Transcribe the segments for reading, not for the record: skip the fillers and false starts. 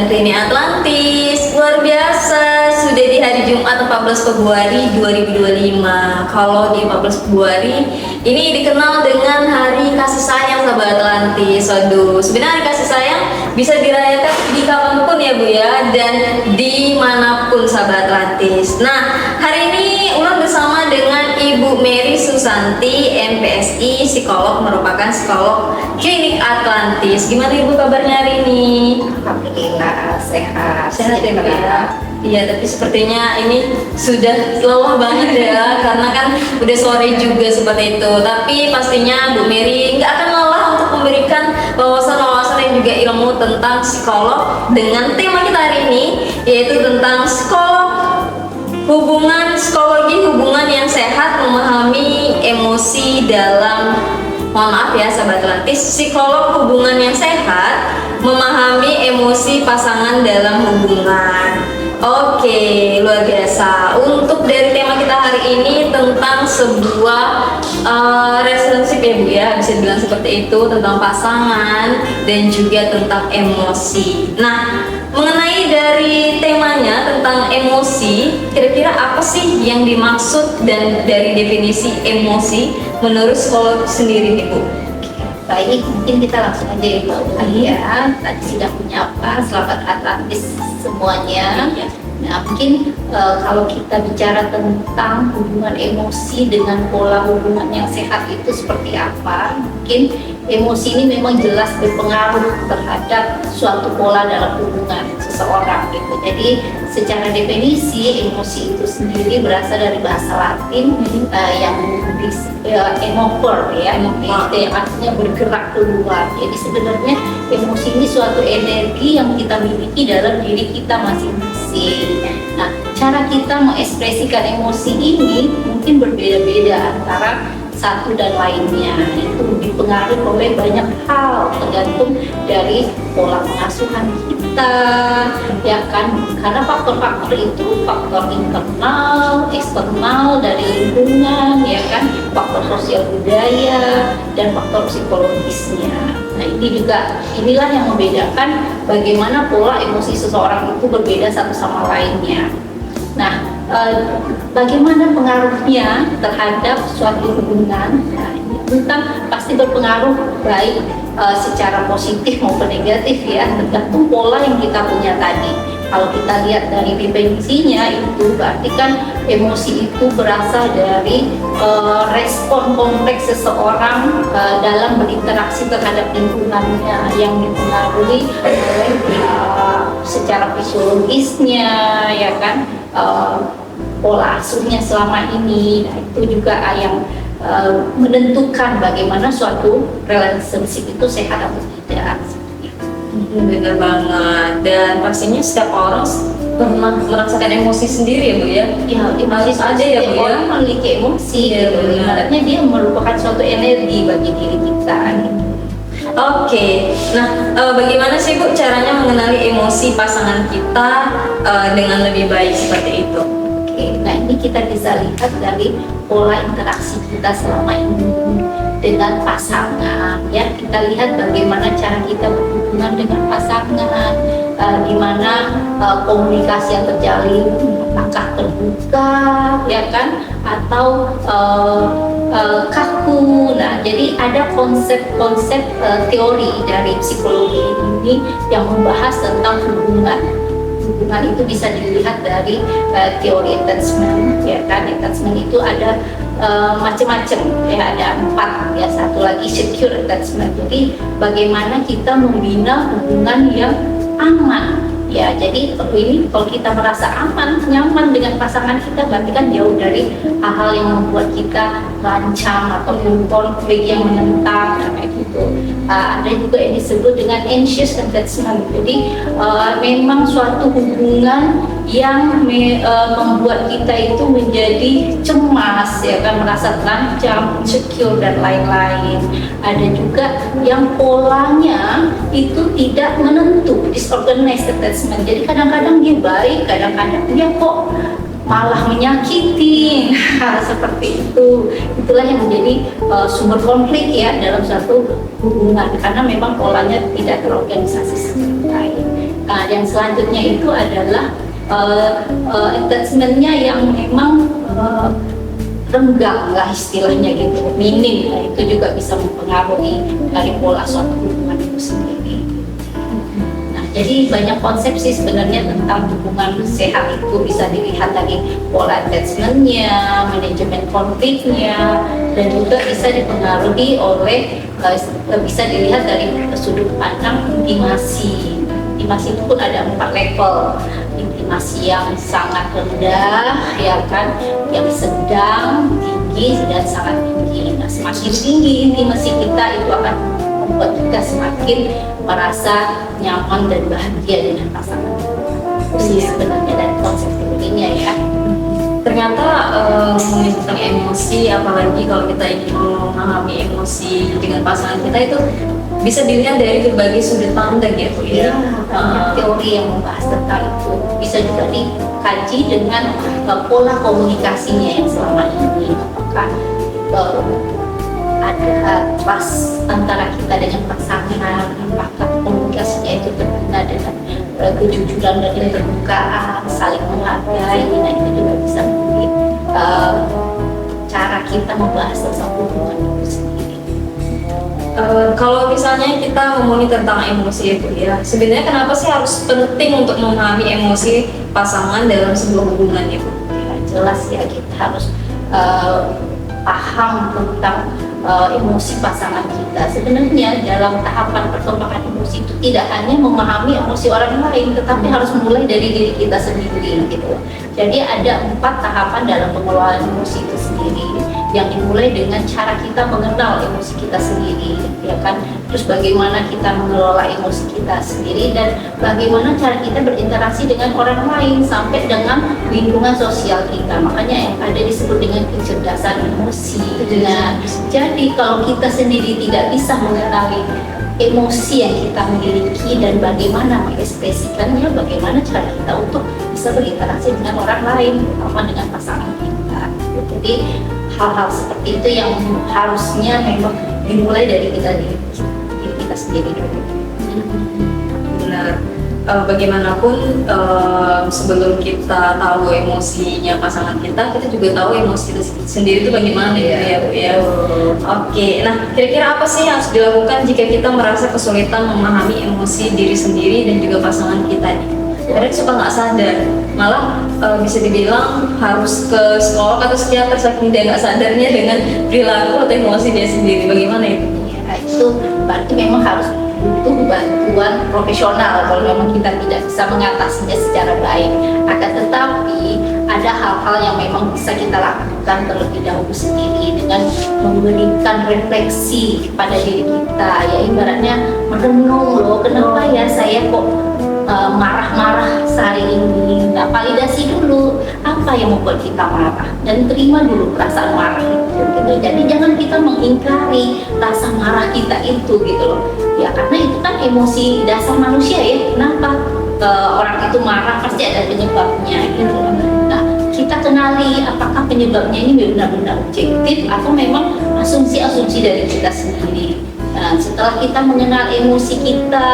dan Rini Atlantis. Luar biasa, sudah di hari Jumat 14 Februari 2025. Kalau di 14 Februari ini dikenal dengan hari kasih sayang sahabat Atlantis. Waduh, sebenarnya hari kasih sayang bisa dirayakan di kapanpun ya Bu ya, dan dimanapun sahabat Atlantis. Nah, hari ini Ulan bersama dengan Ibu Mary Susanti, MPSI, psikolog, merupakan psikolog klinik Atlantis. Gimana Ibu kabarnya hari ini? Alhamdulillah sehat. Sehat ya Bu ya? Iya, tapi sepertinya ini sudah lelah banget ya, karena kan udah sore juga seperti itu. Tapi pastinya Bu Mary nggak akan lelah untuk memberikan wawasan-wawasan dan juga ilmu tentang psikolog dengan tema kita hari ini, yaitu tentang psikologi hubungan yang sehat, memahami emosi dalam, mohon maaf ya sahabat Atlantis, psikolog hubungan yang sehat, memahami emosi pasangan dalam hubungan. Oke, luar biasa. Untuk dari tema kita hari ini tentang sebuah relationship ya Bu ya, bisa dibilang seperti itu, tentang pasangan dan juga tentang emosi. Nah, mengenai dari temanya tentang emosi, kira-kira apa sih yang dimaksud dan dari definisi emosi menurut psikolog sendiri nih Bu? Baik, mungkin kita langsung aja ya Mbak Uli ya. Tadi sudah menyapa selamat Atlantis semuanya. Nah, mungkin kalau kita bicara tentang hubungan emosi dengan pola hubungan yang sehat itu seperti apa, mungkin emosi ini memang jelas berpengaruh terhadap suatu pola dalam hubungan seseorang gitu. Jadi secara definisi emosi itu sendiri berasal dari bahasa Latin yang emover ya, yang artinya bergerak keluar. Jadi sebenarnya emosi ini suatu energi yang kita miliki dalam diri kita masing-masing. Nah, cara kita mengekspresikan emosi ini mungkin berbeda-beda antara satu dan lainnya. Itu dipengaruhi oleh banyak hal, tergantung dari pola pengasuhan kita, ya kan? Karena faktor-faktor itu faktor internal, eksternal dari lingkungan, ya kan? Faktor sosial budaya dan faktor psikologisnya. Nah, inilah yang membedakan bagaimana pola emosi seseorang itu berbeda satu sama lainnya. Nah, bagaimana pengaruhnya terhadap suatu hubungan? Nah, ini tentang pasti berpengaruh baik secara positif maupun negatif ya, tergantung pola yang kita punya tadi. Kalau kita lihat dari definisinya itu berarti kan emosi itu berasal dari respon kompleks seseorang dalam berinteraksi terhadap lingkungannya yang dipengaruhi oleh secara fisiologisnya, ya kan, pola asuhnya selama ini. Nah, itu juga yang menentukan bagaimana suatu relationship itu sehat atau tidak. Bener banget, dan pastinya setiap orang pernah merasakan emosi sendiri ya Bu ya. Ya, emosi aja ya Bu ya. Orang memiliki emosi, Ya, gitu. Ibaratnya dia merupakan suatu energi bagi diri kita. Oke, nah bagaimana sih Bu caranya mengenali emosi pasangan kita dengan lebih baik seperti itu? Oke, nah ini kita bisa lihat dari pola interaksi kita selama ini dengan pasangan ya. Kita lihat bagaimana cara kita berhubungan dengan pasangan, di mana komunikasi yang terjalin apakah terbuka ya kan, atau kaku. Nah, jadi ada konsep-konsep teori dari psikologi ini yang membahas tentang hubungan. Hubungan itu bisa dilihat dari teori attachment ya kan. Attachment itu ada macam-macam ya, ada 4 ya. Satu lagi secure attachment, jadi bagaimana kita membina hubungan yang aman ya. Jadi ini kalau kita merasa aman, nyaman dengan pasangan kita, berarti kan jauh dari hal-hal yang membuat kita rancang ataupun konflik yang menentang kayak gitu. Ada juga yang disebut dengan anxious attachment, jadi memang suatu hubungan yang membuat kita itu menjadi cemas ya kan, merasa terancam, insecure dan lain-lain. Ada juga yang polanya itu tidak menentu, disorganized attachment. Jadi kadang-kadang dia baik, kadang-kadang dia kok malah menyakiti. Seperti itu. Itulah yang menjadi sumber konflik ya dalam satu hubungan, karena memang polanya tidak terorganisasi seperti lain. Nah, yang selanjutnya itu adalah attachment-nya yang memang renggang lah istilahnya gitu, minim. Nah, itu juga bisa mempengaruhi dari pola suatu hubungan itu sendiri. Nah, jadi banyak konsepsi sebenarnya tentang hubungan sehat itu bisa dilihat dari pola attachment-nya, manajemen konfliknya, dan juga bisa dipengaruhi oleh bisa dilihat dari sudut pandang intimasi. Intimasi itu pun ada 4 level. Intimasi yang sangat rendah, ya kan, yang sedang, tinggi, dan sangat tinggi. Nah, semakin tinggi intimasi kita itu akan membuat kita semakin merasa nyaman dan bahagia dengan pasangan. Itu sih sebenarnya dari konsep teorinya ya. Ternyata ngomongin tentang emosi, apalagi kalau kita ingin memahami emosi dengan pasangan kita itu bisa dilihat dari berbagai sudut pandang ya Bu ya. Banyak teori yang membahas tentang itu. Bisa juga dikaji dengan pola komunikasinya yang selama ini. Apakah ada trust antara kita dengan pasangan, apakah komunikasinya itu berbeda dengan kejujuran dan keterbukaan, saling menghargai. Nah, itu juga bisa menjadi cara kita membahas tentang hubungan itu sendiri. Kalau misalnya kita ngomongin tentang emosi ya Bu ya, sebenarnya kenapa sih harus penting untuk memahami emosi pasangan dalam sebuah hubungan ya Bu? Ya, jelas ya, kita harus paham tentang emosi pasangan kita. Sebenarnya dalam tahapan perkembangan emosi itu tidak hanya memahami emosi orang lain, tetapi harus mulai dari diri kita sendiri gitu. Jadi ada 4 tahapan dalam pengelolaan emosi itu sendiri, yang dimulai dengan cara kita mengenal emosi kita sendiri, ya kan. Terus bagaimana kita mengelola emosi kita sendiri, dan bagaimana cara kita berinteraksi dengan orang lain sampai dengan lingkungan sosial kita. Makanya yang ada disebut dengan kecerdasan emosi. Nah, jadi kalau kita sendiri tidak bisa mengenali emosi yang kita miliki dan bagaimana mengekspresikannya, bagaimana cara kita untuk bisa berinteraksi dengan orang lain, terutama dengan pasangan kita. Jadi hal-hal seperti itu yang harusnya memang dimulai dari diri kita sendiri dulu. Benar. Bagaimanapun sebelum kita tahu emosinya pasangan kita juga tahu emosi kita sendiri itu bagaimana ya Bu ya. Oke, nah kira-kira apa sih yang harus dilakukan jika kita merasa kesulitan memahami emosi diri sendiri dan juga pasangan kita nih? Kadang suka nggak sadar, malah bisa dibilang harus ke psikolog atau psikiater saking dia nggak sadarnya dengan perilaku atau emosi dia sendiri. Bagaimana itu? Ya, itu berarti memang harus butuh bantuan profesional kalau memang kita tidak bisa mengatasinya secara baik. Akan tetapi ada hal-hal yang memang bisa kita lakukan terlebih dahulu sendiri dengan memberikan refleksi kepada diri kita, ya ibaratnya merenung, loh kenapa ya saya kok marah-marah sehari ini. Nah, validasi dulu apa yang membuat kita marah dan terima dulu perasaan marah itu gitu. Jadi jangan kita mengingkari rasa marah kita itu gitu loh ya, karena itu kan emosi dasar manusia ya. Kenapa orang itu marah, pasti ada penyebabnya gitu loh. Nah, kita kenali apakah penyebabnya ini benar-benar objektif atau memang asumsi-asumsi dari kita sendiri. Nah, setelah kita mengenal emosi kita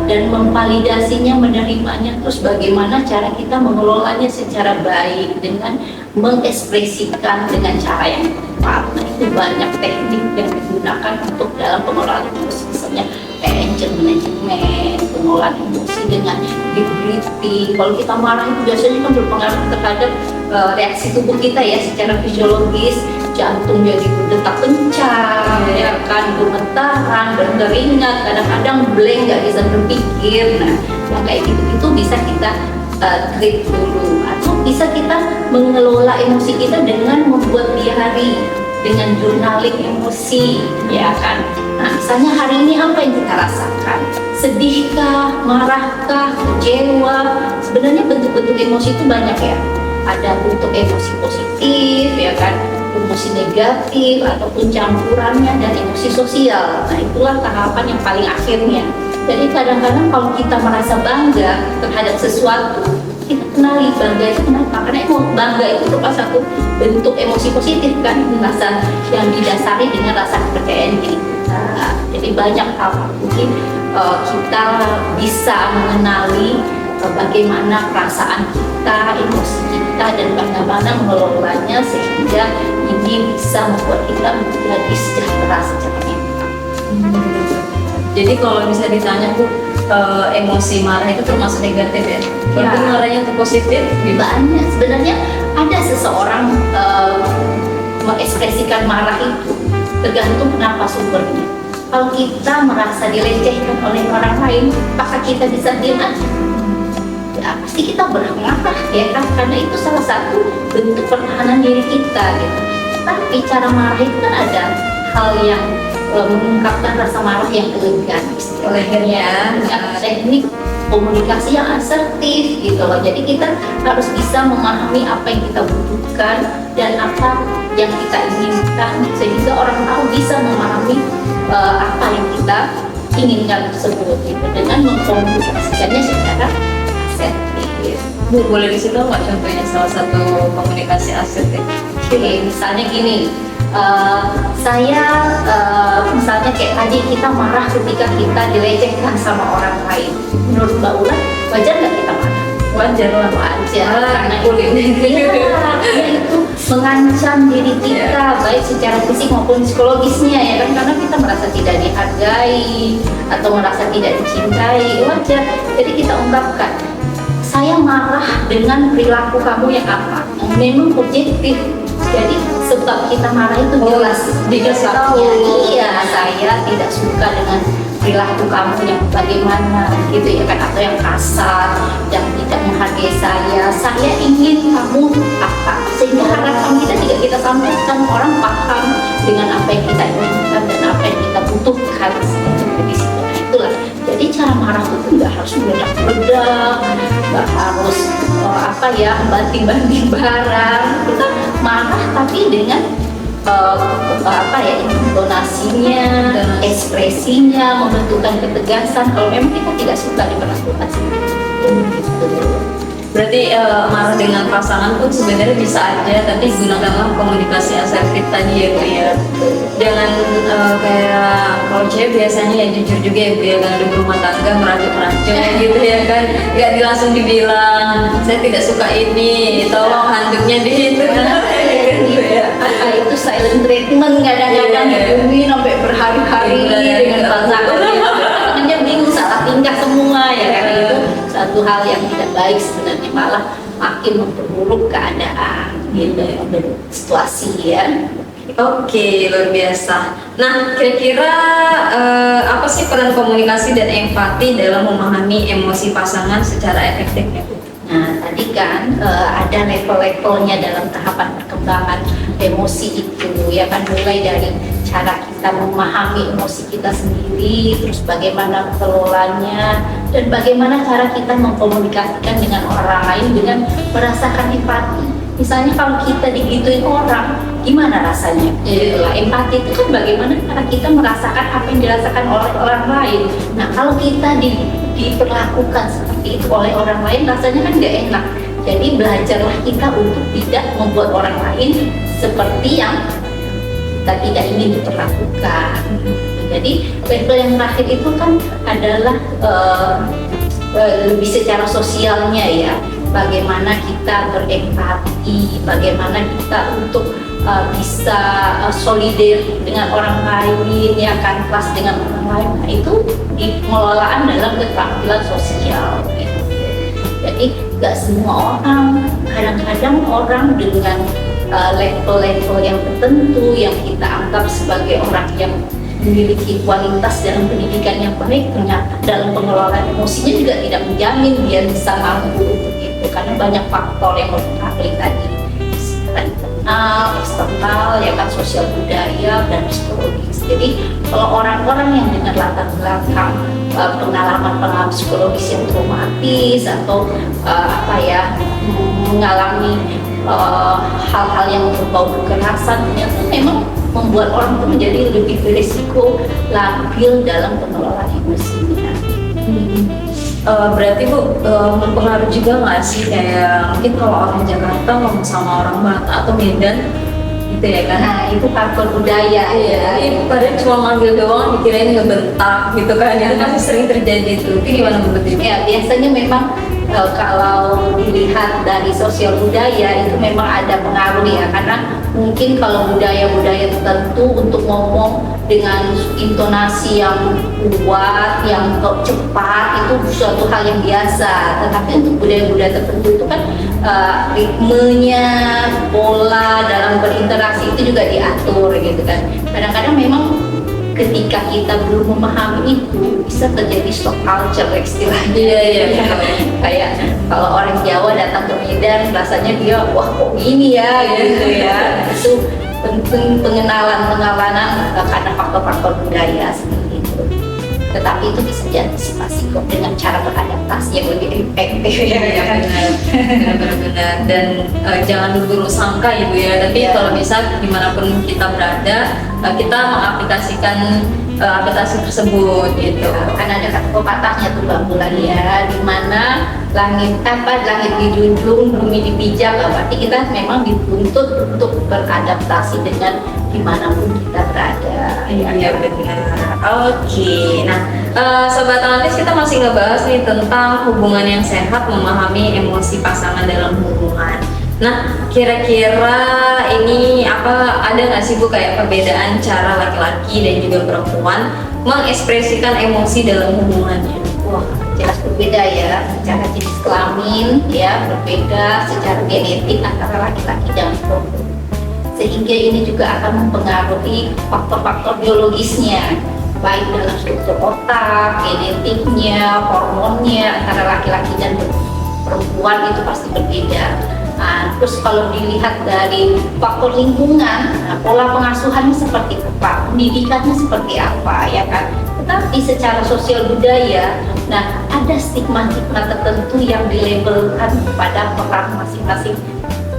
dan memvalidasinya, menerimanya, terus bagaimana cara kita mengelolanya secara baik dengan mengekspresikan dengan cara yang tepat. Nah, itu banyak teknik yang digunakan untuk dalam pengelolaan emosi, misalnya anger management, pengelolaan emosi dengan debriefing. Kalau kita marah itu biasanya kan berpengaruh terhadap reaksi tubuh kita ya, secara fisiologis. Jantung jadi berdetak kencang, ya kan, gemetaran, berkeringat, kadang-kadang blank, nggak bisa berpikir. Nah, yang kayak gitu bisa kita treat dulu, atau bisa kita mengelola emosi kita dengan membuat diary, dengan journaling emosi, ya kan. Nah, misalnya hari ini apa yang kita rasakan? Sedihkah, marahkah, kecewa? Sebenarnya bentuk-bentuk emosi itu banyak ya. Ada bentuk emosi positif, ya kan, emosi negatif, ataupun campurannya, dan emosi sosial. Nah, itulah tahapan yang paling akhirnya. Jadi kadang-kadang kalau kita merasa bangga terhadap sesuatu, kita kenali bangga itu kenapa? Karena bangga itu merupakan satu bentuk emosi positif kan, rasa yang didasari dengan rasa kepercayaan diri kita. Jadi banyak hal, mungkin kita bisa mengenali bagaimana perasaan kita, emosi kita, dan bagaimana mengelolanya sehingga ini bisa membuat kita menjadi sejahtera secara mental. Jadi kalau bisa ditanya Bu, emosi marah itu termasuk negatif ya? Berarti Ya. marahnya itu positif? Banyak sebenarnya ada seseorang mengekspresikan marah itu tergantung kenapa sumbernya. Kalau kita merasa dilecehkan oleh orang lain, apakah kita bisa diam aja? Ya, pasti kita bermarah ya kan, karena itu salah satu bentuk pertahanan diri kita gitu. Tapi cara marah itu kan ada hal yang mengungkapkan rasa marah yang elegan, istilahnya teknik komunikasi yang asertif gitu loh. Jadi kita harus bisa memahami apa yang kita butuhkan dan apa yang kita inginkan sehingga orang tahu bisa memahami apa yang kita inginkan tersebut gitu, dengan mengkomunikasikannya secara asertif. Bu, boleh disitu nggak contohnya salah satu komunikasi asertif? Oke, misalnya gini, saya misalnya kayak tadi kita marah ketika kita dilecehkan sama orang lain. Menurut Mbak Ulan, wajar nggak kita marah? Wajar lah. Wajar, karena kulit. itu mengancam diri kita, baik secara fisik maupun psikologisnya ya kan, karena kita merasa tidak dihargai atau merasa tidak dicintai. Wajar, jadi kita ungkapkan, saya marah dengan perilaku kamu yang apa, yang memang objektif. Jadi sebab kita marah itu jelas, dikasih tahu. Iya, saya tidak suka dengan perilaku kamu yang bagaimana gitu ya kan, atau yang kasar, yang tidak menghargai saya. Saya ingin kamu apa, sehingga harapan kita tidak kita sampaikan, orang paham dengan apa yang kita inginkan dan apa yang kita butuhkan seperti di situ. Nah, itulah. Jadi cara marah itu nggak harus meledak-ledak, nggak harus banting-banting barang. Kita marah tapi dengan intonasinya, ekspresinya, membentukkan ketegasan. Kalau memang kita tidak suka diperlakukan seperti itu, gitu. Berarti marah dengan pasangan pun sebenarnya bisa aja, tapi gunakanlah komunikasi asertif tadi ya Bu ya. Jangan kayak kalau cewek biasanya ya jujur juga ya Bu ya, kalau di rumah tangga meracun-racun gitu ya kan, nggak langsung dibilang saya tidak suka ini, tolong handuknya di itu gitu ya. Itu silent treatment kadang-kadang dihubungi sampai berhari-hari dengan pasangannya. Pasangannya bingung, salah tingkah semua ya kan. Itu satu hal yang tidak baik sebenarnya, malah makin memperburuk keadaan gitu, situasi ya. Oke, luar biasa. Nah, kira-kira apa sih peran komunikasi dan empati dalam memahami emosi pasangan secara efektif ya Bu? Nah, tadi kan ada level-levelnya dalam tahapan perkembangan emosi itu ya kan, mulai dari cara kita memahami emosi kita sendiri, terus bagaimana mengelolanya, dan bagaimana cara kita mengkomunikasikan dengan orang lain dengan merasakan empati. Misalnya kalau kita digituin orang, gimana rasanya? Itulah empati itu kan bagaimana cara kita merasakan apa yang dirasakan oleh orang lain. Nah, kalau kita diperlakukan seperti itu oleh orang lain, rasanya kan nggak enak. Jadi belajarlah kita untuk tidak membuat orang lain seperti yang kita tidak ingin diperlakukan. Jadi level yang terakhir itu kan adalah lebih secara sosialnya ya. Bagaimana kita berempati, bagaimana kita untuk bisa solider dengan orang lain, ya kan, kelas dengan orang lain. Nah, itu di pengelolaan dalam keterampilan sosial gitu. Jadi nggak semua orang, kadang-kadang orang dengan level-level yang tertentu yang kita anggap sebagai orang yang memiliki kualitas dalam pendidikan yang baik, ternyata dalam pengelolaan emosinya juga tidak menjamin dia bisa mampu untuk itu, karena banyak faktor yang mempengaruhi tadi, secara internal, eksternal, ya kan, sosial budaya dan psikologis. Jadi kalau orang-orang yang dengan latar belakang pengalaman psikologis yang traumatis atau mengalami hal-hal yang berbau kekerasan, ternyata memang membuat orang itu menjadi lebih berisiko labil dalam pengelolaan emosinya. Berarti Bu, mempengaruhi juga nggak sih kayak mungkin kalau orang Jakarta ngomong sama orang Batak atau Medan gitu ya kan. Nah, itu faktor budaya ya. Ini padahal cuma manggil doang dikirain ngebentak gitu kan, itu masih sering terjadi itu gimana menurut Ibu? Ya, biasanya memang kalau dilihat dari sosial budaya itu memang ada pengaruh ya, karena mungkin kalau budaya-budaya tertentu untuk ngomong dengan intonasi yang kuat, yang cepat itu suatu hal yang biasa. Tetapi untuk budaya-budaya tertentu itu kan ritmenya, pola dalam berinteraksi itu juga diatur gitu kan. Kadang-kadang memang ketika kita belum memahami itu bisa terjadi shock culture istilahnya. Iya. Kayak kalau orang Jawa datang ke Medan rasanya dia wah kok gini ya gitu ya. Itu penting pengenalan karena faktor-faktor budaya seperti itu. Tetapi itu bisa diantisipasi kok dengan cara beradaptasi yang lebih efektif ya. Benar-benar. Dan jangan dulu sangka Ibu ya, tapi kalau bisa dimanapun kita berada kita mengaplikasikan aplikasi tersebut gitu. Kan ada kata pepatahnya tuh Mbak Bulan ya, di mana langit dijunjung, bumi dipijak. Berarti kita memang dituntut untuk beradaptasi dengan dimanapun kita berada. Iya benar. Oke. Nah, Sobat Analis, kita masih ngebahas nih tentang hubungan yang sehat, memahami emosi pasangan dalam hubungan. Nah, kira-kira ini ada nggak sih Bu kayak perbedaan cara laki-laki dan juga perempuan mengekspresikan emosi dalam hubungannya? Wah, jelas berbeda ya, secara jenis kelamin ya berbeda, secara genetik antara laki-laki dan perempuan. Sehingga ini juga akan mempengaruhi faktor-faktor biologisnya, baik dalam struktur otak, genetiknya, hormonnya antara laki-laki dan perempuan itu pasti berbeda. Nah, terus kalau dilihat dari faktor lingkungan, pola pengasuhannya seperti apa, pendidikannya seperti apa, ya kan? Tetapi secara sosial budaya, nah ada stigma-stigma tertentu yang dilabelkan kepada peran masing-masing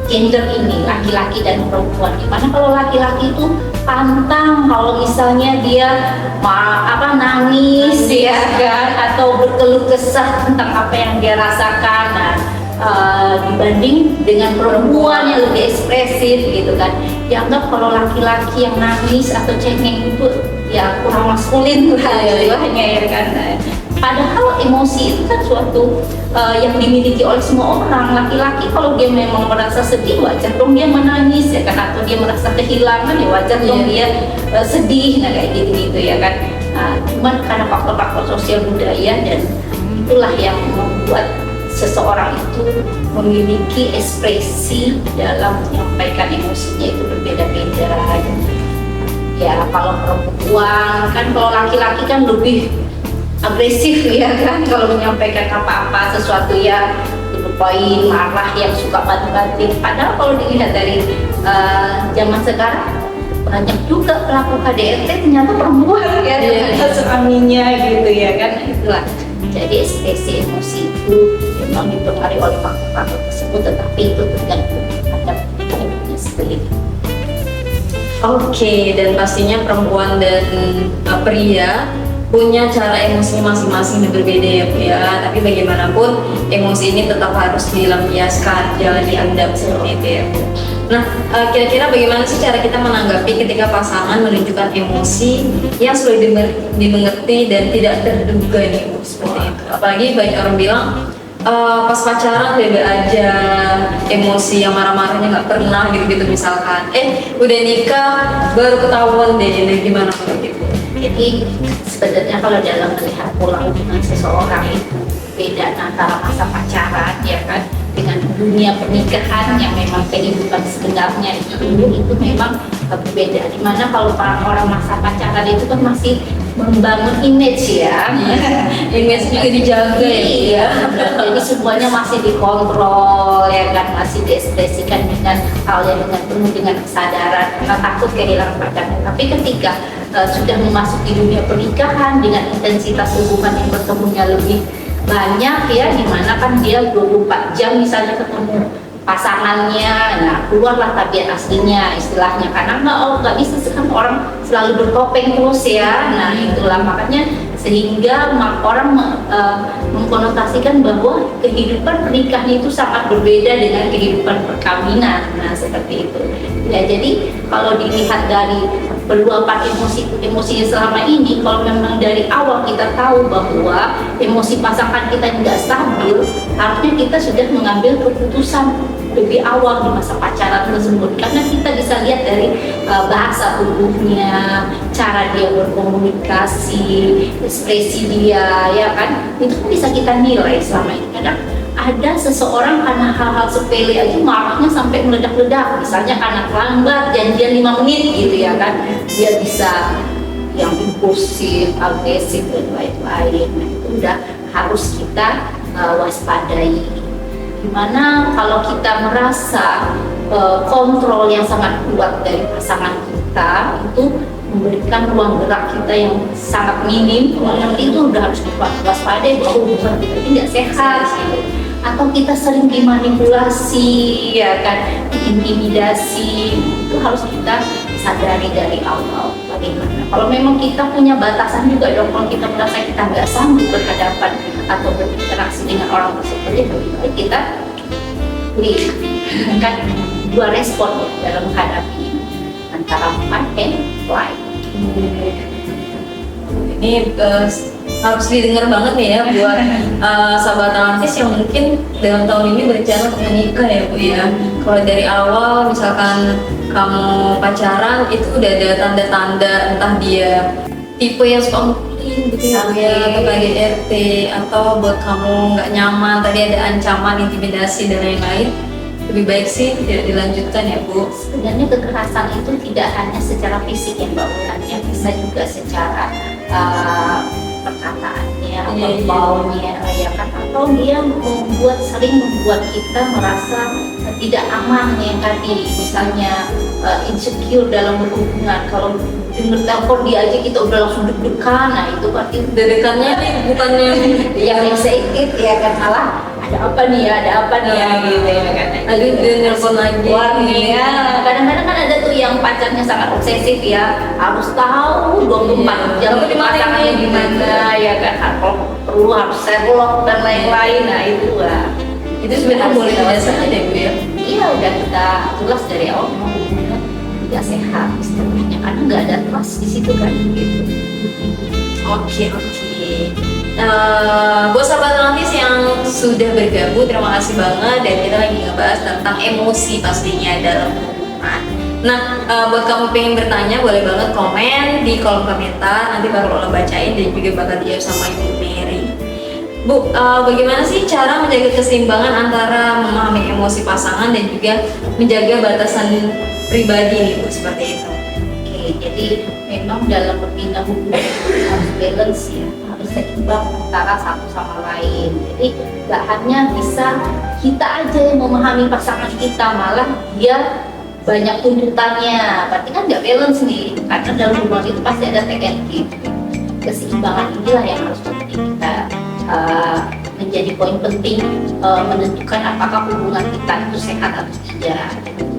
gender ini, laki-laki dan perempuan. Dimana kalau laki-laki itu pantang kalau misalnya dia nangis ya kan, atau berkeluh kesah tentang apa yang dia rasakan. Nah, dibanding dengan perempuan yang lebih ekspresif gitu kan, dianggap kalau laki-laki yang nangis atau cengeng itu ya kurang maskulin lah istilahnya ya kan. Padahal emosi itu kan suatu yang dimiliki oleh semua orang. Laki-laki kalau dia memang merasa sedih wajar dong dia menangis ya kan, atau dia merasa kehilangan ya wajar dong dia sedih, nah kayak gitu-gitu ya kan. Cuman karena faktor-faktor sosial budaya dan itulah yang membuat seseorang itu memiliki ekspresi dalam menyampaikan emosinya itu berbeda-beda. Ya kalau perempuan kan, kalau laki-laki kan lebih agresif ya kan, kalau menyampaikan apa-apa sesuatu yang poin marah yang suka banting-banting. Padahal kalau dilihat dari zaman sekarang banyak juga pelaku KDRT ternyata perempuan ya, suaminya gitu ya kan. Itulah jadi ekspresi emosi itu memang dipengaruhi oleh faktor-faktor tersebut, tetapi itu tergantung pada lingkungannya sendiri. Oke, dan pastinya perempuan dan pria punya cara emosinya masing-masing dan berbeda ya Bu ya. Tapi bagaimanapun emosi ini tetap harus dilampiaskan, jangan diendam seperti itu ya Bu. Nah, kira-kira bagaimana sih cara kita menanggapi ketika pasangan menunjukkan emosi yang sulit dimengerti dan tidak terduga nih Bu, seperti itu. Apalagi banyak orang bilang pas pacaran beda aja, emosi yang marah-marahnya nggak pernah gitu-gitu misalkan. Udah nikah baru ketahuan deh, ini gimana kalau gitu? Jadi sebenarnya kalau dalam melihat pola hubungan seseorang itu beda antara masa pacaran ya kan dengan dunia pernikahan yang memang kehidupan sebenarnya itu memang berbeda. Dimana kalau orang masa pacaran itu kan masih membangun image ya, Image juga dijaga ya. Jadi semuanya masih dikontrol ya kan, masih diekspresikan dengan hal yang penuh dengan kesadaran karena takut kehilangan pacarnya. Tapi ketika sudah memasuki dunia pernikahan dengan intensitas hubungan yang bertemunya lebih banyak ya, dimana kan dia 24 jam misalnya ketemu pasangannya, nah keluarlah tabiat aslinya istilahnya, karena nggak bisa kan orang selalu bertopeng terus ya. Nah itulah makanya sehingga orang dikonotasikan bahwa kehidupan pernikahan itu sangat berbeda dengan kehidupan perkawinan. Nah, seperti itu. Ya, jadi kalau dilihat dari peluapan emosinya selama ini, kalau memang dari awal kita tahu bahwa emosi pasangan kita tidak stabil, artinya kita sudah mengambil keputusan lebih awal di masa pacaran tersebut, karena kita bisa lihat dari bahasa tubuhnya, cara dia berkomunikasi, ekspresi dia, ya kan, itu bisa kita nilai selama ini. Kadang ada seseorang karena hal-hal sepele aja marahnya sampai meledak-ledak, misalnya karena terlambat janjian 5 menit gitu ya kan, dia bisa yang impulsif, agresif dan lain-lain. Nah, itu udah harus kita waspadai. Dimana kalau kita merasa kontrol yang sangat kuat dari pasangan kita itu memberikan ruang gerak kita yang sangat minim, itu udah harus diwaspadai bahwa hubungan kita tidak sehat gitu. Atau kita sering dimanipulasi, ya kan, diintimidasi, itu harus kita sadari dari awal bagaimana. Kalau memang kita punya batasan juga dong, kalau kita merasa kita nggak sanggup berhadapan atau berinteraksi dengan orang tersebut, ya lebih baik kita kan dua respon ya, dalam menghadapi antara fight and flight. Ini harus didengar banget nih ya buat sahabat Atlantis yang mungkin dalam tahun ini berencana untuk menikah ya Bu ya. Kalau dari awal misalkan kamu pacaran itu udah ada tanda-tanda entah dia tipe yang suka mukulin gitu ya Bu ya, atau KDRT, atau buat kamu nggak nyaman, tadi ada ancaman, intimidasi dan lain-lain, lebih baik sih tidak dilanjutkan ya Bu. Sebenarnya kekerasan itu tidak hanya secara fisik yang Mbak Ulan, yang bisa juga secara perkataannya, verbalnya, ya kan, atau dia sering membuat kita merasa tidak aman yang tadi, misalnya insecure dalam berhubungan. Kalau denger telepon dia aja kita udah langsung deg-degan, nah itu berarti Dedekannya nih bukannya yang excited ya kan, malah ada apa nih ya gitu ya kan. lagi dia nelpon lagi. Wah, ya, kadang-kadang kan ada tuh yang pacarnya sangat obsesif ya, harus tahu 24 jam pasangannya gimana ya kan, kalau perlu harus Sherlock dan lain-lain. Nah itu Itu sebenarnya boleh tidak saja deh Bu ya. iya, udah kita jelas dari awal memang hubungan tidak sehat istilahnya, karena nggak ada trust di situ kan gitu. Oke. Buat sahabat Atlantis yang sudah bergabung, terima kasih banget. Dan kita lagi ngebahas tentang emosi pastinya dalam hubungan. Nah, buat kamu pengen bertanya, boleh banget komen di kolom komentar. Nanti baru Ola bacain dan juga bakal dijawab sama Ibu Mary. Bu, bagaimana sih cara menjaga keseimbangan antara memahami emosi pasangan dan juga menjaga batasan pribadi nih Bu, seperti itu? Oke, jadi memang dalam membina hubungan harus balance ya, harus seimbang antara satu sama lain. Jadi nggak hanya bisa kita aja yang memahami pasangan kita, malah dia banyak tuntutannya, berarti kan nggak balance nih. Karena dalam hubungan itu pasti ada take and give. Keseimbangan inilah yang harus penting kita menjadi poin penting menentukan apakah hubungan kita itu sehat atau tidak.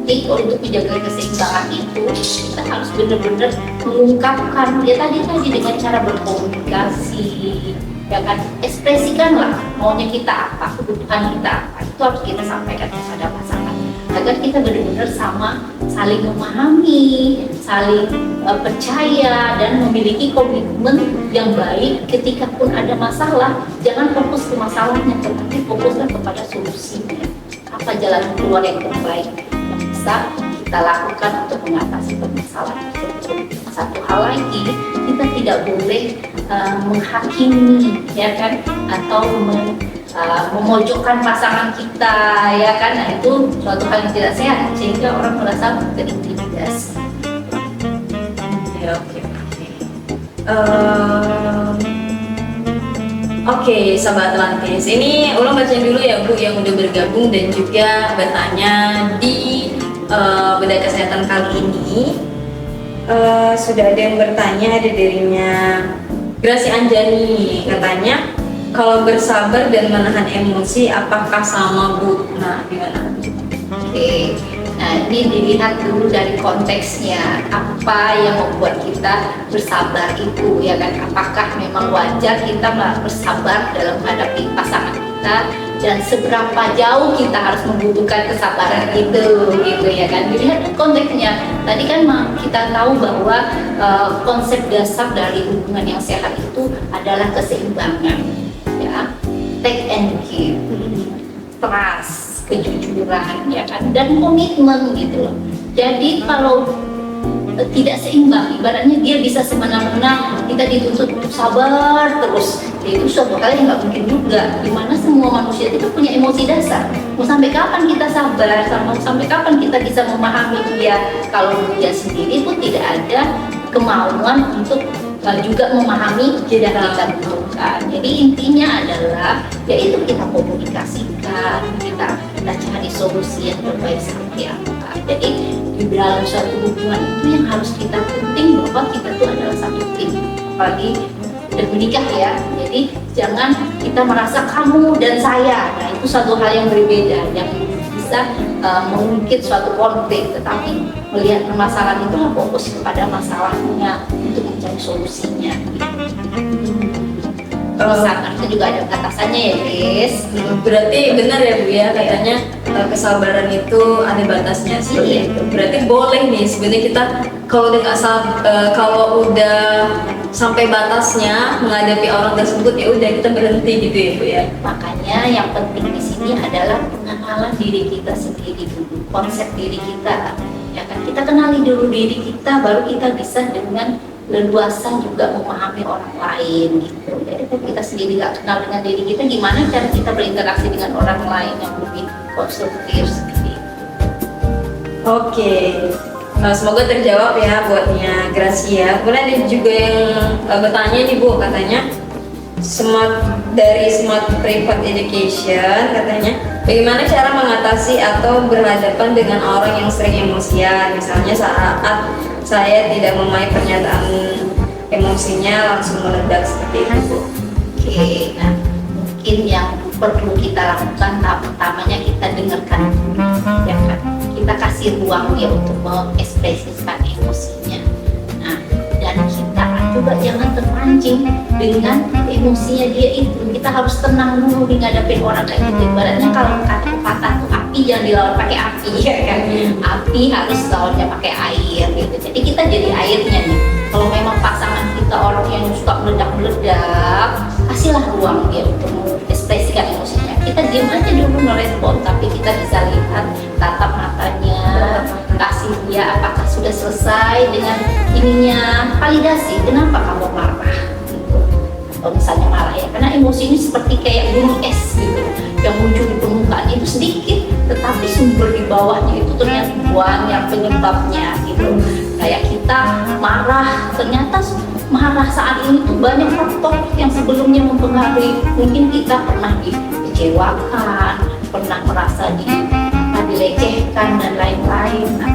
Jadi untuk menjaga keseimbangan itu kita harus benar-benar mengungkapkan ya tadi dengan cara berkomunikasi, ya kan, ekspresikanlah maunya kita apa, kebutuhan kita apa, itu harus kita sampaikan kepada pasangan agar kita benar-benar saling memahami, saling percaya dan memiliki komitmen yang baik. Ketika pun ada masalah, jangan fokus ke masalahnya, tetapi fokuslah kepada solusinya. Apa jalan keluar yang terbaik yang bisa kita lakukan untuk mengatasi permasalahan tersebut. Satu hal lagi, kita tidak boleh menghakimi, ya kan, atau memojokkan pasangan kita, ya kan. Nah itu suatu hal yang tidak sehat sehingga orang merasa terintimidasi. Ya, Oke, sahabat Atlantis, ini ulang bacain dulu ya Bu yang udah bergabung dan juga bertanya di bedah kesehatan kali ini. Sudah ada yang bertanya, ada darinya Grasi Anjani, katanya kalau bersabar dan menahan emosi apakah sama Bu? Nah, gimana? Oke, nah ini dilihat dulu dari konteksnya, apa yang membuat kita bersabar itu, ya kan? Apakah memang wajar kita bersabar dalam menghadapi pasangan kita, dan seberapa jauh kita harus membutuhkan kesabaran itu, gitu ya kan? Dilihat konteksnya. Tadi kan kita tahu bahwa konsep dasar dari hubungan yang sehat itu adalah keseimbangan, ya, take and give, trust, kejujuran, ya kan, dan komitmen gitu loh. Jadi kalau tidak seimbang, ibaratnya dia bisa semena-mena, kita dituntut untuk sabar terus, ya itu suatu hal yang nggak mungkin juga. Dimana semua manusia itu punya emosi dasar. Mau sampai kapan kita sabar, sampai kapan kita bisa memahami dia kalau dia sendiri pun tidak ada kemauan untuk juga memahami yang kita butuhkan. Jadi intinya adalah yaitu kita komunikasikan, kita cari solusi yang terbaik seperti apa. Jadi di dalam suatu hubungan itu yang harus kita penting bahwa kita itu adalah satu tim, apalagi udah menikah ya. Jadi jangan kita merasa kamu dan saya, nah itu satu hal yang berbeda yang bisa mengungkit suatu konflik, tetapi melihat permasalahan itu fokus kepada masalahnya untuk mencari solusinya. Sabar itu juga ada batasannya ya guys. Berarti benar ya Bu ya, katanya kesabaran itu ada batasnya seperti itu. Berarti boleh nih sebenarnya kita kalau udah kalau udah sampai batasnya menghadapi orang tersebut, ya udah kita berhenti gitu ya Bu ya. Makanya yang penting di sini adalah pengenalan diri kita sendiri dulu, konsep diri kita. Ya kan, kita kenali dulu diri kita, baru kita bisa dengan leluasa juga memahami orang lain gitu. Jadi kalau kita sendiri nggak kenal dengan diri kita, gimana cara kita berinteraksi dengan orang lain yang lebih konstruktif seperti itu. Oke, semoga terjawab ya buatnya Gracia. Kemudian ada juga yang bertanya nih Bu, katanya dari Smart Private Education, katanya bagaimana cara mengatasi atau berhadapan dengan orang yang sering emosian, misalnya saat saya tidak memahami pernyataan emosinya langsung meledak seperti itu Bu. Oke, nah mungkin yang perlu kita lakukan tahap pertamanya kita dengarkan dulu, ya kan, kita kasih ruang dia untuk mengekspresikan emosinya. Nah, dan kita juga jangan terpancing dengan emosinya dia itu. Kita harus tenang dulu di ngadepin orang kayak gitu. Ibaratnya kalau kata pepatah tuh api jangan dilawan pakai api, ya kan. Api harus lawannya pakai air gitu. Jadi kita jadi airnya nih. Kalau memang pasangan kita orang yang suka meledak-meledak, kasihlah ruang dia untuk mengekspresikan emosinya. Kita diam aja dulu merespon, tapi kita bisa lihat tatap matanya, kasih dia apakah sudah selesai dengan ininya, validasi kenapa kamu marah gitu. Atau misalnya marah ya, karena emosi ini seperti kayak gunung es gitu, yang muncul di permukaan itu sedikit, tetapi sumber di bawahnya itu ternyata banyak penyebabnya gitu. Kayak kita marah, ternyata marah saat ini tuh banyak faktor yang sebelumnya mempengaruhi. Mungkin kita pernah dikecewakan, pernah merasa dilecehkan dan lain-lain. Nah,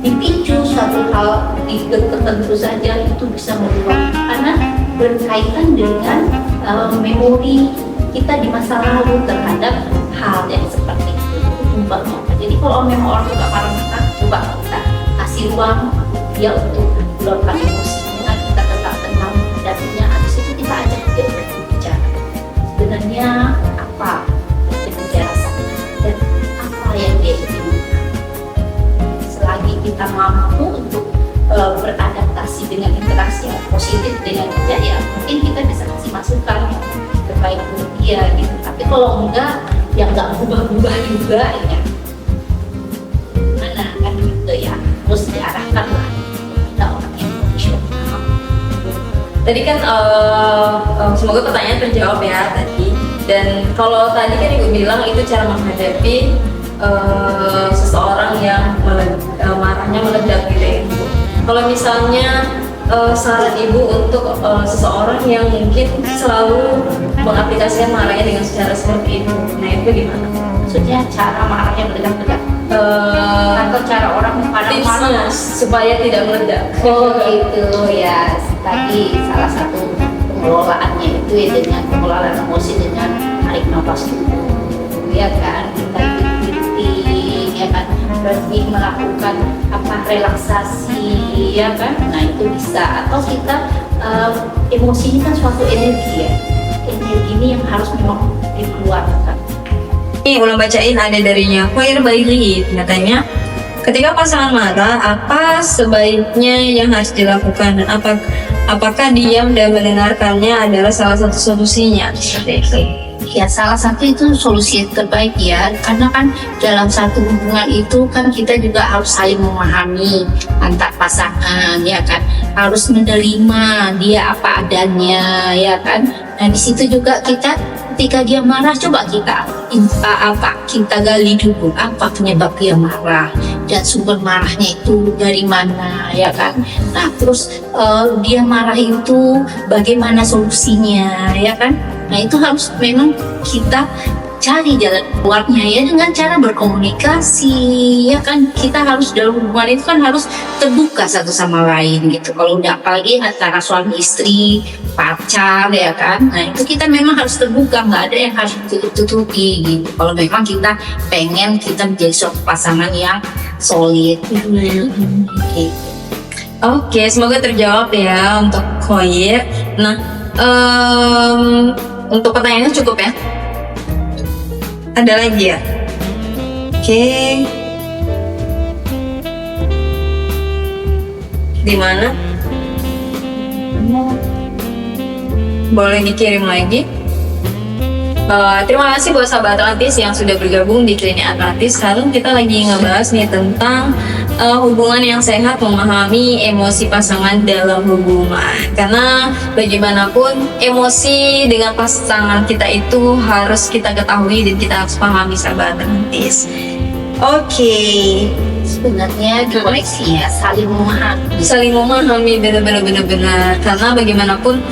dipicu suatu hal tertentu saja itu bisa meluap karena berkaitan dengan memori kita di masa lalu terhadap hal yang seperti itu. Umpamanya. Jadi kalau memang orang suka marah-marah, coba kita kasih ruang dia untuk meluapkan emosinya, kita tetap tenang menghadapinya. Habis itu kita ajak dia berbicara. Sebenarnya apa yang dia rasakan dan apa yang dia inginkan. Selagi kita mampu untuk beradaptasi dengan interaksi yang positif dengan dia, ya mungkin kita bisa kasih masukan yang terbaik untuk dia gitu. Tapi kalau enggak, ya enggak berubah-ubah juga ya. Mana kan gitu ya, terus diarahkan lah kita orang yang profesional. Tadi kan semoga pertanyaan terjawab ya tadi. Dan kalau tadi kan Ibu bilang itu cara menghadapi seseorang yang marahnya meledak gitu ya Ibu. Kalau misalnya saran Ibu untuk seseorang yang mungkin selalu mengaplikasikan marahnya dengan secara seperti itu, nah itu gimana? Maksudnya cara marahnya meledak-ledak atau cara orang tipsnya supaya tidak meledak? Oh gitu ya, tadi salah satu pengelolaannya itu ya dengan pengelolaan emosi dengan tarik nafas dulu, ya kan, kita breathing ya ya kan, berarti melakukan apa relaksasi ya kan, nah itu bisa. Atau kita emosi ini kan suatu energi ya, energi ini yang harus memang dikeluarkan. Ini ulang bacain ada darinya Khair Bailey, katanya ketika pasangan marah apa sebaiknya yang harus dilakukan dan apakah diam dan mendengarkannya adalah salah satu solusinya, seperti itu. Ya, salah satu itu solusi terbaik ya, karena kan dalam satu hubungan itu kan kita juga harus saling memahami antar pasangan ya kan, harus menerima dia apa adanya ya kan. Nah di situ juga kita ketika dia marah coba kita kita gali dulu apa penyebab dia marah dan sumber marahnya itu dari mana ya kan. Nah terus dia marah itu bagaimana solusinya ya kan. Nah itu harus memang kita cari jalan keluarnya ya dengan cara berkomunikasi ya kan. Kita harus dalam hubungan itu kan harus terbuka satu sama lain gitu. Kalau udah apalagi antara suami istri, pacar ya kan. Nah itu kita memang harus terbuka, nggak ada yang harus ditutupi gitu. Kalau memang kita pengen kita menjadi suatu pasangan yang solid gitu. Oke, semoga terjawab ya untuk Khair. Nah, untuk pertanyaannya cukup ya? Ada lagi ya? Oke. Di mana? Boleh dikirim lagi? Terima kasih buat sahabat Atlantis yang sudah bergabung di Klinik Atlantis. Sekarang kita lagi ngebahas nih tentang hubungan yang sehat, memahami emosi pasangan dalam hubungan. Karena bagaimanapun emosi dengan pasangan kita itu harus kita ketahui dan kita harus pahami, sahabat Atlantis. Oke. Sebenarnya dikoreksi ya, saling memahami benar-benar karena bagaimanapun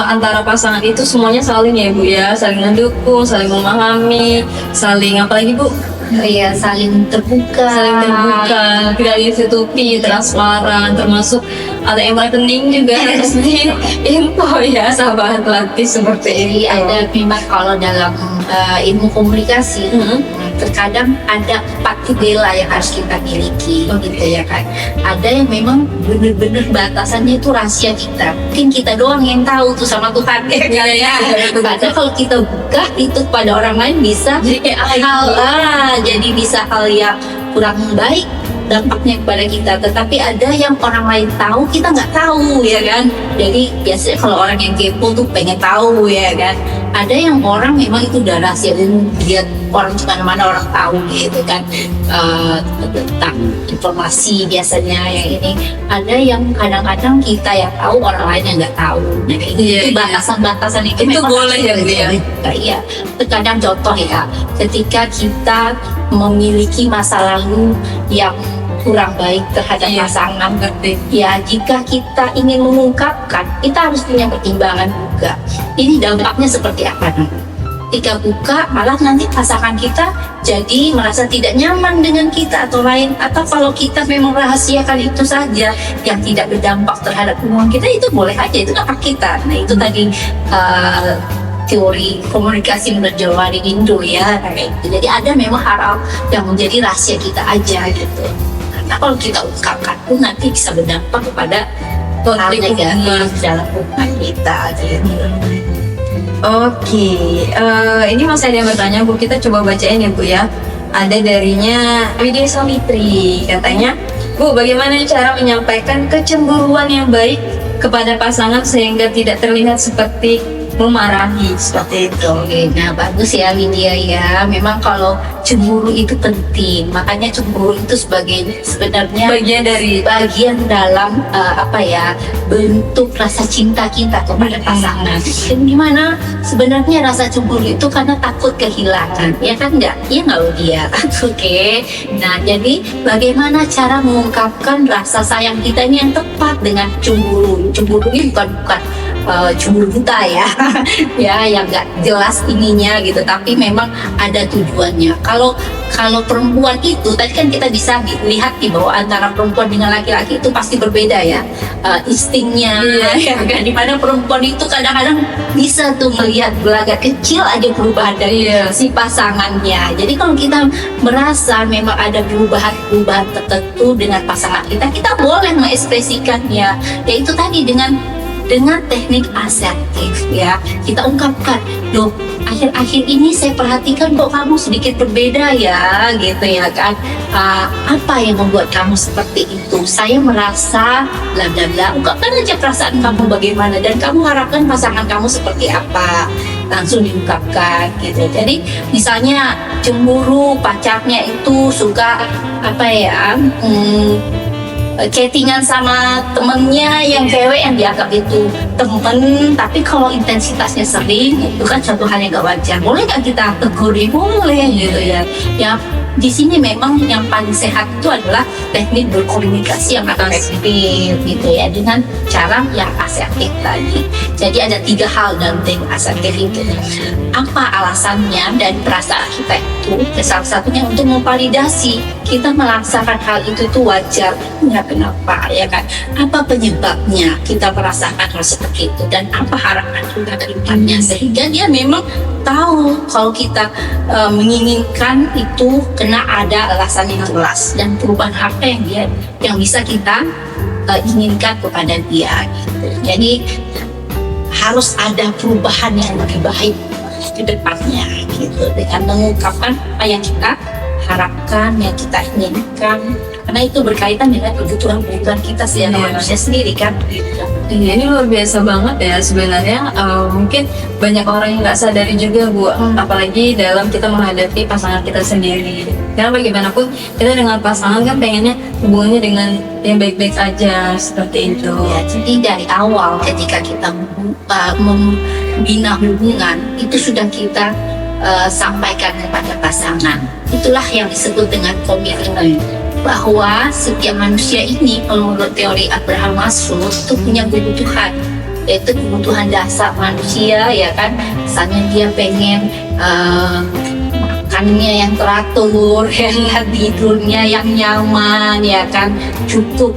antara pasangan itu semuanya saling ya Bu ya, saling mendukung, saling memahami, saling apalagi Bu? Iya, saling terbuka, tidak ditutupi, transparan, termasuk ada yang paling penting juga harus di info ya sahabat Atlantis seperti jadi itu. ada memang kalau dalam ilmu komunikasi terkadang ada 4 jendela yang harus kita miliki gitu ya kan. Ada yang memang benar-benar batasannya itu rahasia kita, mungkin kita doang yang tahu tuh sama Tuhan ya. Padahal kalau kita buka itu pada orang lain bisa jadi bisa hal yang kurang baik dampaknya kepada kita. Tetapi ada yang orang lain tahu kita nggak tahu ya kan. Jadi biasanya kalau orang yang kepo tuh pengen tahu ya kan. Ada yang orang memang itu udah rahasia umum, dia orang di mana-mana orang tahu gitu kan, tentang informasi biasanya yang ini. Ada yang kadang-kadang kita yang tahu orang lain yang nggak tahu. Nah itu batasan-batasan itu memang boleh ya Bu ya. Iya, terkadang contoh ya, ketika kita memiliki masa lalu yang kurang baik terhadap pasangan, ya jika kita ingin mengungkapkan, kita harus punya pertimbangan juga. Ini dampaknya seperti apa nih? Ketika buka, malah nanti pasangan kita jadi merasa tidak nyaman dengan kita atau lain. Atau kalau kita memang rahasiakan itu saja yang tidak berdampak terhadap hubungan kita, itu boleh aja, itu hak kita. Nah itu tadi teori komunikasi menurut Jawarin Indo ya kayak gitu. Jadi ada memang hal yang menjadi rahasia kita aja gitu. Karena kalau kita ungkapkan pun nanti bisa berdampak kepada hal negatif dalam hubungan kita gitu. Oke, ini masih ada yang bertanya Bu, kita coba bacain ya Bu ya. Ada darinya Widya Samitri, katanya Bu, bagaimana cara menyampaikan kecemburuan yang baik kepada pasangan sehingga tidak terlihat seperti memarahi, seperti itu. Oke, nah bagus ya Widya ya. Memang kalau cemburu itu penting, makanya cemburu itu sebenarnya bagian dalam bentuk rasa cinta kita kepada pasangan. Dan gimana sebenarnya rasa cemburu itu karena takut kehilangan, ya kan nggak? Ya nggak dia. Oke, nah jadi bagaimana cara mengungkapkan rasa sayang kita ini yang tepat dengan cemburu? Cemburu ini bukan cemburu buta ya, ya yang nggak jelas ininya gitu. Tapi memang ada tujuannya. Kalau perempuan itu tadi kan kita bisa lihat nih bahwa antara perempuan dengan laki-laki itu pasti berbeda ya, instingnya. Ya kan? Dimana perempuan itu kadang-kadang bisa tuh melihat gelagat kecil aja perubahan dari si pasangannya. Jadi kalau kita merasa memang ada perubahan tertentu dengan pasangan kita, kita boleh mengekspresikannya. Yaitu tadi dengan teknik asertif ya, kita ungkapkan, loh akhir-akhir ini saya perhatikan kok kamu sedikit berbeda ya, gitu ya kan. Apa yang membuat kamu seperti itu? Saya merasa bla bla bla. Ungkapkan aja perasaan kamu bagaimana dan kamu harapkan pasangan kamu seperti apa, langsung diungkapkan gitu. Jadi misalnya cemburu pacarnya itu suka apa ya, chattingan sama temennya yang cewek yang dianggap itu temen, tapi kalau intensitasnya sering itu kan suatu hal yang gak wajar. Boleh gak kita tegur? Boleh gitu ya. Ya di sini memang yang paling sehat itu adalah teknik berkomunikasi yang efektif gitu ya, dengan cara yang asertif tadi. Jadi ada 3 hal dalam teknik asertif itu. Apa alasannya dan perasaan kita itu? Salah satunya untuk memvalidasi kita merasakan hal itu tuh wajar. Kenapa ya kan? Apa penyebabnya kita merasakan hal seperti itu dan apa harapan kita ke depannya, sehingga dia memang tahu kalau kita menginginkan itu kena ada alasan yang jelas dan perubahan apa yang bisa kita inginkan kepada dia gitu. Jadi harus ada perubahan yang lebih baik ke depannya gitu, dengan mengungkapkan apa yang kita harapkan, yang kita inginkan, karena itu berkaitan dengan kebutuhan kita sebagai manusia sendiri kan. Iya, ini luar biasa banget ya sebenarnya. Mungkin banyak orang yang nggak sadari juga Bu, apalagi dalam kita menghadapi pasangan kita sendiri. Karena bagaimanapun kita dengan pasangan kan pengennya hubungannya dengan yang baik-baik aja seperti itu. Ya, jadi dari awal ketika kita membina hubungan itu sudah kita sampaikan kepada pasangan. Itulah yang disebut dengan komitmen, bahwa setiap manusia ini menurut teori Abraham Maslow itu punya kebutuhan, yaitu kebutuhan dasar manusia ya kan. Misalnya dia pengen makannya yang teratur, ya kan, tidurnya yang nyaman ya kan, cukup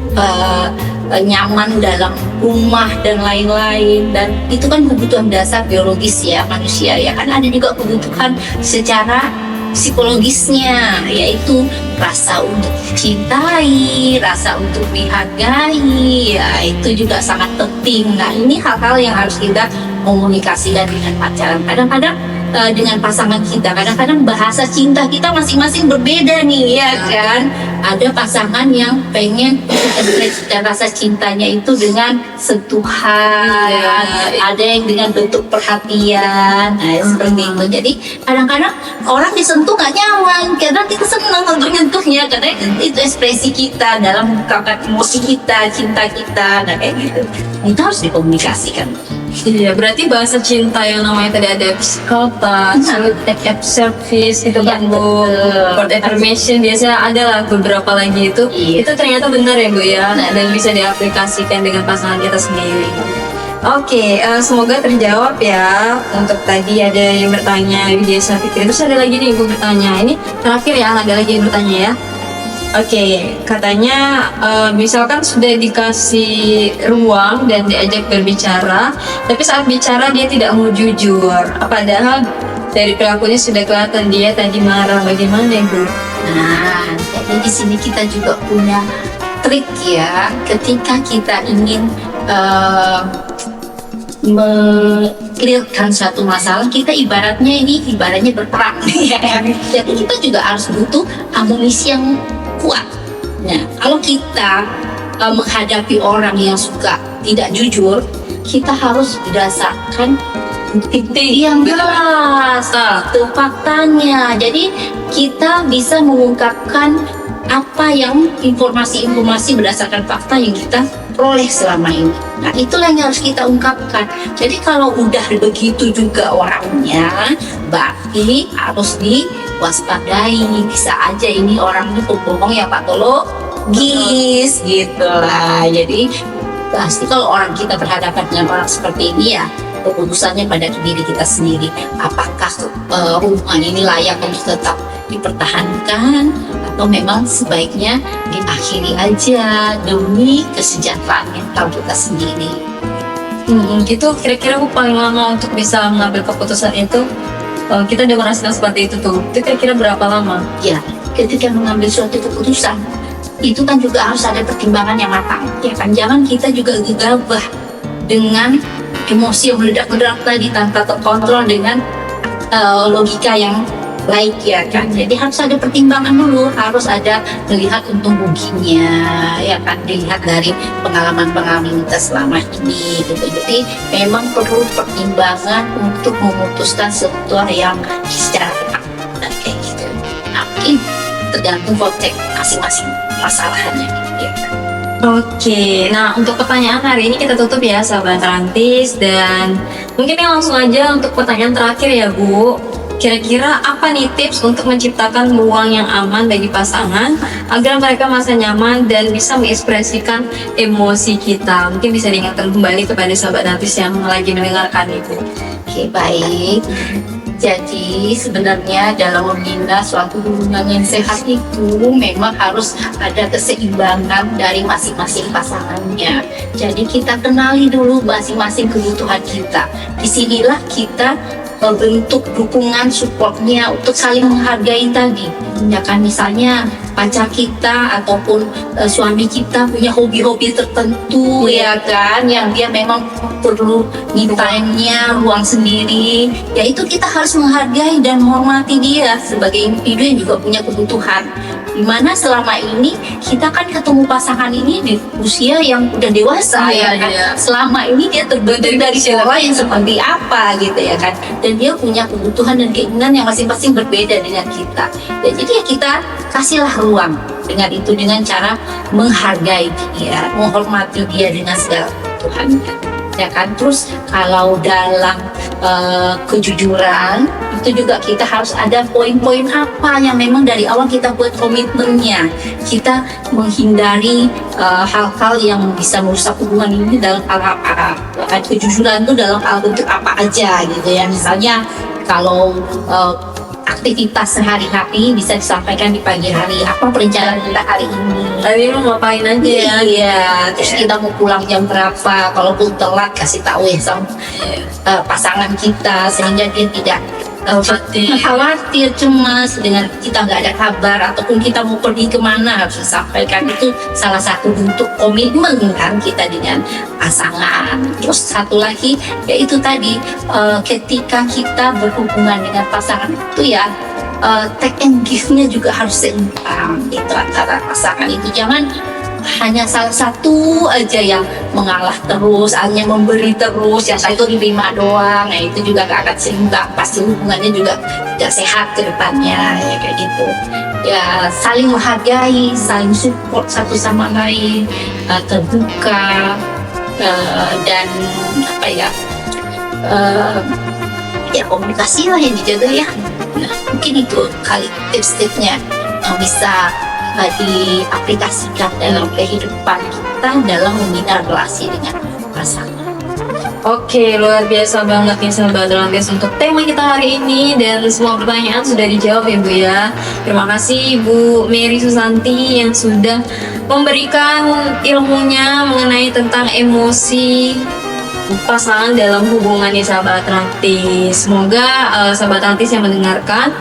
nyaman dalam rumah dan lain-lain. Dan itu kan kebutuhan dasar biologis ya manusia ya kan. Ada juga kebutuhan secara psikologisnya, yaitu rasa untuk dicintai, rasa untuk dihargai, ya itu juga sangat penting. Nah ini hal-hal yang harus kita komunikasikan dengan pacaran. Kadang-kadang dengan pasangan kita, kadang-kadang bahasa cinta kita masing-masing berbeda nih ya kan. Ada pasangan yang pengen mengekspresikan rasa cintanya itu dengan sentuhan, ada yang dengan bentuk perhatian, seperti itu. Jadi kadang-kadang orang disentuh gak nyaman, karena kita senang untuk nyentuhnya, karena itu ekspresi kita dalam mengungkapkan emosi kita, cinta kita, nah kayak gitu. Itu harus dikomunikasikan. Iya, berarti bahasa cinta yang namanya tadi ada physical touch, act of service itu kan Bu, word affirmation biasanya ada lah beberapa lagi itu. Itu ternyata benar ya Bu ya, dan bisa diaplikasikan dengan pasangan kita sendiri. Oke, semoga terjawab ya. Untuk tadi ada yang bertanya Widya Safitri, terus ada lagi nih Ibu bertanya. Ini terakhir ya, ada lagi yang bertanya ya. Oke, katanya misalkan sudah dikasih ruang dan diajak berbicara, tapi saat bicara dia tidak mau jujur. Padahal dari pelakunya sudah kelihatan dia tadi marah. Bagaimana Ibu? Nah, jadi di sini kita juga punya trik ya, ketika kita ingin clearkan suatu masalah, kita ibaratnya berperang ya. Jadi kita juga harus butuh amunisi yang kuat. Nah, kalau kita menghadapi orang yang suka tidak jujur, kita harus berdasarkan bukti yang jelas, itu faktanya. Jadi kita bisa mengungkapkan apa yang informasi-informasi berdasarkan fakta yang kita peroleh selama ini. Nah, itulah yang harus kita ungkapkan. Jadi kalau udah begitu juga orangnya, berarti harus diwaspadai. Bisa aja ini orang itu pembohong ya patologis gitu lah. Jadi Pasti kalau orang kita berhadapan dengan orang seperti ini ya keputusannya pada diri kita sendiri. Apakah hubungan ini layak untuk tetap dipertahankan atau memang sebaiknya diakhiri aja demi kesejahteraan mental kita sendiri. Itu kira-kira paling lama untuk bisa mengambil keputusan itu, kita udah merasakan seperti itu tuh, itu kira-kira berapa lama? Ya, ketika mengambil suatu keputusan itu kan juga harus ada pertimbangan yang matang, ya kan? Jangan kita juga gegabah dengan emosi yang meledak-ledak tadi tanpa terkontrol dengan logika yang baik, ya kan? Jadi harus ada pertimbangan dulu, harus ada melihat untung ruginya, ya kan? Dilihat dari pengalaman-pengalaman kita selama ini gitu. Jadi memang perlu pertimbangan untuk memutuskan sesuatu yang secara tepat kayak gitu. Nah, mungkin tergantung konteks masing-masing masalahnya gitu, ya kan? Oke, nah untuk pertanyaan hari ini kita tutup ya sahabat Rantis, dan mungkin yang langsung aja untuk pertanyaan terakhir ya Bu. Kira-kira apa nih tips untuk menciptakan ruang yang aman bagi pasangan agar mereka merasa nyaman dan bisa mengekspresikan emosi kita? Mungkin bisa diingatkan kembali kepada sahabat Rantis yang lagi mendengarkan itu. Oke, baik. Jadi sebenarnya dalam membina suatu hubungan yang sehat itu memang harus ada keseimbangan dari masing-masing pasangannya. Jadi kita kenali dulu masing-masing kebutuhan kita. Disinilah kita bentuk dukungan supportnya untuk saling menghargai tadi, ya kan? Misalnya pacar kita ataupun suami kita punya hobi-hobi tertentu, ya kan, yang dia memang perlu me time-nya, ruang sendiri, ya itu kita harus menghargai dan menghormati dia sebagai individu yang juga punya kebutuhan. Dimana selama ini kita kan ketemu pasangan ini di usia yang udah dewasa, ya kan? Selama ini dia terbentuk dari pola yang seperti apa gitu, ya kan, dan dia punya kebutuhan dan keinginan yang masing-masing berbeda dengan kita. Dan jadi ya kita kasihlah ruang dengan itu, dengan cara menghargai dia, menghormati dia dengan segala kebutuhannya, ya kan. Terus kalau dalam kejujuran itu juga kita harus ada poin-poin apa yang memang dari awal kita buat komitmennya. Kita menghindari hal-hal yang bisa merusak hubungan ini dalam hal apa. Kejujuran itu dalam hal bentuk apa aja gitu ya. Misalnya kalau aktivitas sehari-hari bisa disampaikan di pagi hari, apa perencanaan kita hari ini. Hari ini mau ngapain aja ya? Iya, terus kita mau pulang jam berapa, kalaupun telat kasih tahu ya sama pasangan kita sehingga dia tidak khawatir, cemas dengan kita nggak ada kabar, ataupun kita mau pergi kemana harus disampaikan. Itu salah satu bentuk komitmen kan kita dengan pasangan. Terus satu lagi yaitu tadi ketika kita berhubungan dengan pasangan itu ya take and give-nya juga harus seimbang gitu antara pasangan itu. Jangan hanya salah satu aja yang mengalah terus, hanya memberi terus, yang satu diterima doang. Nah itu juga gak akan seimbang, pasti hubungannya juga tidak sehat ke depannya, ya kayak gitu. Ya saling menghargai, saling support satu sama lain, terbuka, dan apa ya, ya komunikasi lah yang dijaga ya. Nah, mungkin itu kali tips-tipsnya yang bisa diaplikasikan dalam kehidupan kita dalam membina relasi dengan pasangan. Oke, luar biasa banget nih sahabat Rantis untuk tema kita hari ini, dan semua pertanyaan sudah dijawab ya Bu ya. Terima kasih Bu Mary Susanti yang sudah memberikan ilmunya mengenai tentang emosi pasangan dalam hubungan nih sahabat Rantis. Semoga sahabat Rantis yang mendengarkan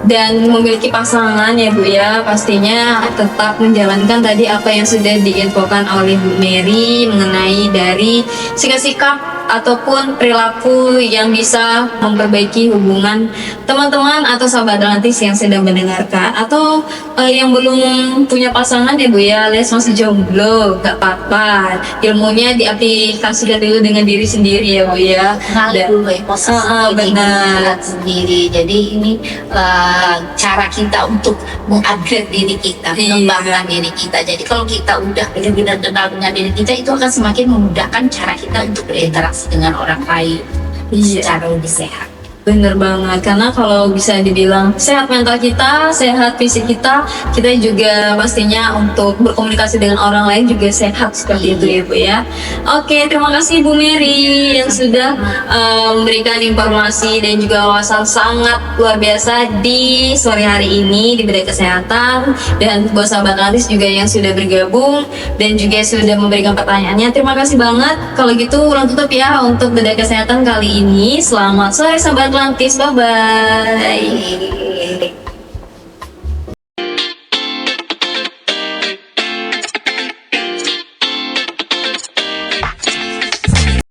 dan memiliki pasangan ya Bu ya, pastinya tetap menjalankan tadi apa yang sudah diinfokan oleh Bu Mary mengenai dari sikap-sikap ataupun perilaku yang bisa memperbaiki hubungan teman-teman atau sahabat Rantis yang sedang mendengarkan, atau yang belum punya pasangan ya Bu ya, alias masih jomblo, gak apa-apa, ilmunya diaplikasikan dulu dengan diri sendiri ya Bu ya. Kenali dulu emosi benar sendiri. Jadi ini cara kita untuk mengupgrade diri kita, mengembangkan diri kita. Jadi kalau kita udah benar-benar kenal dengan diri kita, itu akan semakin memudahkan cara kita untuk berinteraksi dengan orang lain secara lebih sehat. Bener banget, karena kalau bisa dibilang sehat mental kita, sehat fisik kita, kita juga pastinya untuk berkomunikasi dengan orang lain juga sehat seperti itu ya Bu ya. Oke, terima kasih Bu Mary yang sudah memberikan informasi dan juga wawasan sangat luar biasa di sore hari ini di Bedah Kesehatan, dan buat sahabat Lantis juga yang sudah bergabung dan juga sudah memberikan pertanyaannya. Terima kasih banget. Kalau gitu ulang tutup ya untuk Bedah Kesehatan kali ini. Selamat sore sahabat Lantis, bye bye.